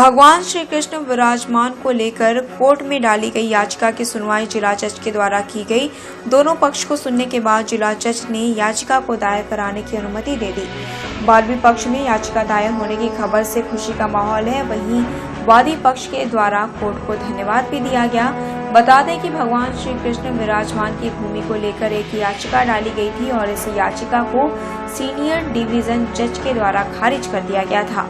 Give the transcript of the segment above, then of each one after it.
भगवान श्री कृष्ण विराजमान को लेकर कोर्ट में डाली गई याचिका की सुनवाई जिला जज के द्वारा की गई। दोनों पक्ष को सुनने के बाद जिला जज ने याचिका को दायर कराने की अनुमति दे दी। वादी पक्ष में याचिका दायर होने की खबर से खुशी का माहौल है। वहीं वादी पक्ष के द्वारा कोर्ट को धन्यवाद भी दिया गया। बता दें कि भगवान श्री कृष्ण विराजमान की भूमि को लेकर एक याचिका डाली गई थी और इस याचिका को सीनियर डिवीजन जज के द्वारा खारिज कर दिया गया था।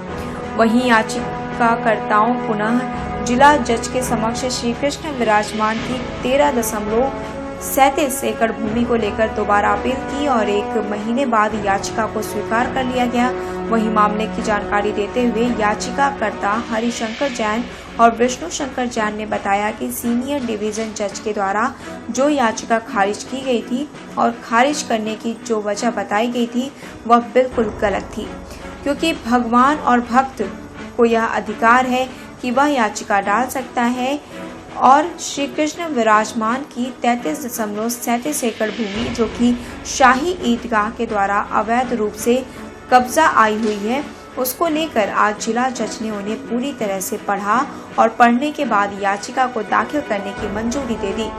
वहीं याचिकाकर्ताओं पुनः जिला जज के समक्ष श्री कृष्ण विराजमान की 13.37 एकड़ भूमि को लेकर दोबारा अपील की और 1 महीने बाद याचिका को स्वीकार कर लिया गया। वहीं मामले की जानकारी देते हुए याचिकाकर्ता हरिशंकर जैन और विष्णु शंकर जैन ने बताया कि सीनियर डिवीजन जज के द्वारा जो याचिका खारिज की गई थी और खारिज करने की जो वजह बताई गई थी वह बिल्कुल गलत थी, क्योंकि भगवान और भक्त को यह अधिकार है कि वह याचिका डाल सकता है और श्री कृष्ण विराजमान की 33.37 एकड़ भूमि जो कि शाही ईदगाह के द्वारा अवैध रूप से कब्जा आई हुई है, उसको लेकर आज जिला जज ने उन्हें पूरी तरह से पढ़ा और पढ़ने के बाद याचिका को दाखिल करने की मंजूरी दे दी।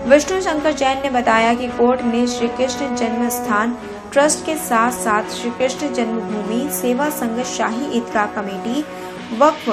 विष्णु शंकर जैन ने बताया कि कोर्ट ने श्री कृष्ण जन्म स्थान ट्रस्ट के साथ साथ श्री कृष्ण जन्मभूमि सेवा संघ शाही ईदगाह कमेटी वक्फ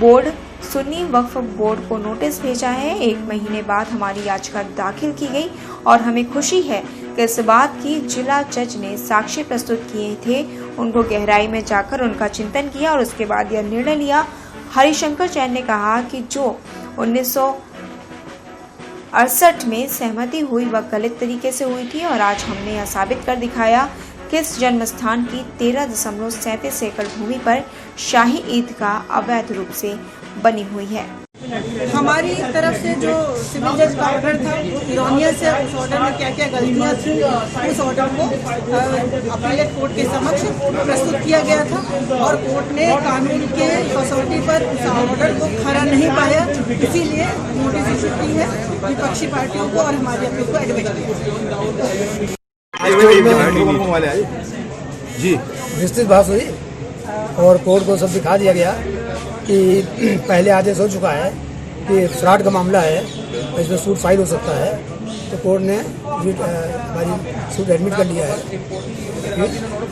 बोर्ड सुन्नी वक्फ बोर्ड को नोटिस भेजा है। 1 महीने बाद हमारी याचिका दाखिल की गई और हमें खुशी है कि इस बात की जिला जज ने साक्ष्य प्रस्तुत किए थे, उनको गहराई में जाकर उनका चिंतन किया और उसके बाद यह निर्णय लिया। हरिशंकर जैन ने कहा कि जो 1968 में सहमति हुई वह गलत तरीके से हुई थी और आज हमने यह साबित कर दिखाया कि इस जन्म स्थान की 13.37 एकड़ भूमि पर शाही ईदगाह अवैध रूप से बनी हुई है। हमारी तरफ से जो सिविल जज का ऑर्डर था इरोनियस है, उस ऑर्डर में क्या क्या गलतियां थी उस ऑर्डर को अपीलेट कोर्ट के समक्ष प्रस्तुत किया गया था और कोर्ट ने कानून के कसौटी पर उस ऑर्डर को खरा नहीं पाया, इसीलिए नोटिस इशू की है विपक्षी पार्टियों को और हमारे अपील को एडमिट किया। जी विस्तृत बहस हुई और कोर्ट को सब दिखा दिया गया कि पहले आदेश हो चुका है कि फ्रॉड का मामला है, इसमें सूट फाइल हो सकता है, तो कोर्ट ने हमारी सूट एडमिट कर लिया है,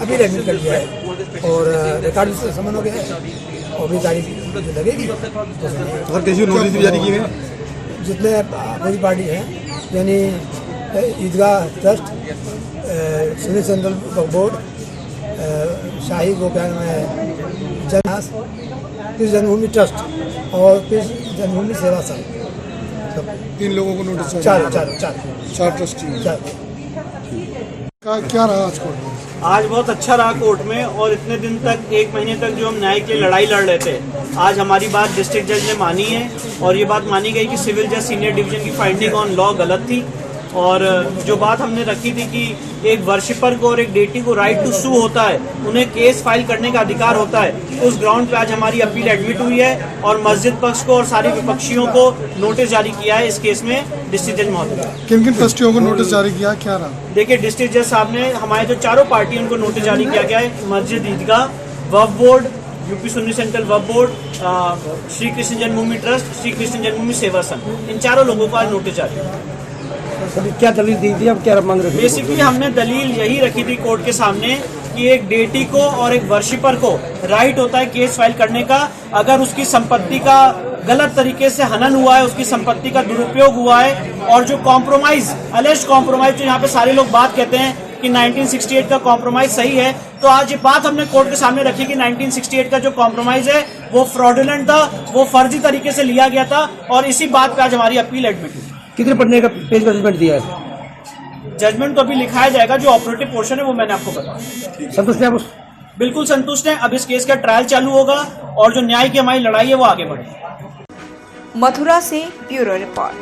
अभी एडमिट कर लिया है और रिकॉर्ड भी समन हो गया है और भी तारीख जो लगेगी और कैसी नोटिस भी जारी की है। जितने अपोजिट पार्टी हैं यानी ईदगाह ट्रस्ट, सुन्नी सेंट्रल बोर्ड, शाही वो क्या नाम है कृष्ण जन्मभूमि ट्रस्ट और कृष्ण जन्मभूमि सेवा संघ, 3 लोगों को नोटिस चार ट्रस्टी क्या रहा आज कोर्ट में? आज बहुत अच्छा रहा कोर्ट में और इतने दिन तक 1 महीने तक जो हम न्याय के लिए लड़ाई लड़ रहे थे, आज हमारी बात डिस्ट्रिक्ट जज ने मानी है और ये बात मानी गई कि सिविल जज सीनियर डिवीजन की फाइंडिंग ऑन लॉ गलत थी और जो बात हमने रखी थी कि एक वर्शिपर को और एक डेटी को राइट टू सू होता है, उन्हें केस फाइल करने का अधिकार होता है, उस ग्राउंड पे आज हमारी अपील एडमिट हुई है और मस्जिद पक्ष को और सारे विपक्षियों को नोटिस जारी किया है इस केस में डिस्ट्रिक्ट जज महोदय। किन किन ट्रस्टियों को नोटिस जारी किया, क्या रहा? देखिए डिस्ट्रिक्ट जज साहब ने हमारे जो चारों पार्टी उनको नोटिस जारी किया गया है, मस्जिद ईदगाह, वक्फ बोर्ड, यूपी सुन्नी सेंट्रल वक्फ बोर्ड, श्री कृष्ण जन्मभूमि ट्रस्ट, श्री कृष्ण जन्मभूमि सेवा संघ, इन चारों लोगों को आज नोटिस जारी। क्या दलील दी थी, अब क्या मांग रहे थे? बेसिकली हमने दलील यही रखी थी कोर्ट के सामने कि एक डेटी को और एक वर्शिपर को राइट होता है केस फाइल करने का अगर उसकी संपत्ति का गलत तरीके से हनन हुआ है, उसकी संपत्ति का दुरुपयोग हुआ है और जो कॉम्प्रोमाइज अलेज्ड कॉम्प्रोमाइज जो यहाँ पे सारे लोग बात कहते हैं कि 1968 का कॉम्प्रोमाइज सही है, तो आज ये बात हमने कोर्ट के सामने रखी कि 1968 का जो कॉम्प्रोमाइज है वो फ्रॉडुलेंट था, वो फर्जी तरीके से लिया गया था और इसी बात पे आज हमारी अपील एडमिट हुई। कितने पढ़ने का पेज का जजमेंट दिया है? जजमेंट तो अभी लिखाया जाएगा, जो ऑपरेटिव पोर्शन है वो मैंने आपको बताया। संतुष्ट हैं आप? बिल्कुल संतुष्ट हैं। अब इस केस का ट्रायल चालू होगा और जो न्याय की हमारी लड़ाई है वो आगे बढ़ेगी। मथुरा से ब्यूरो रिपोर्ट।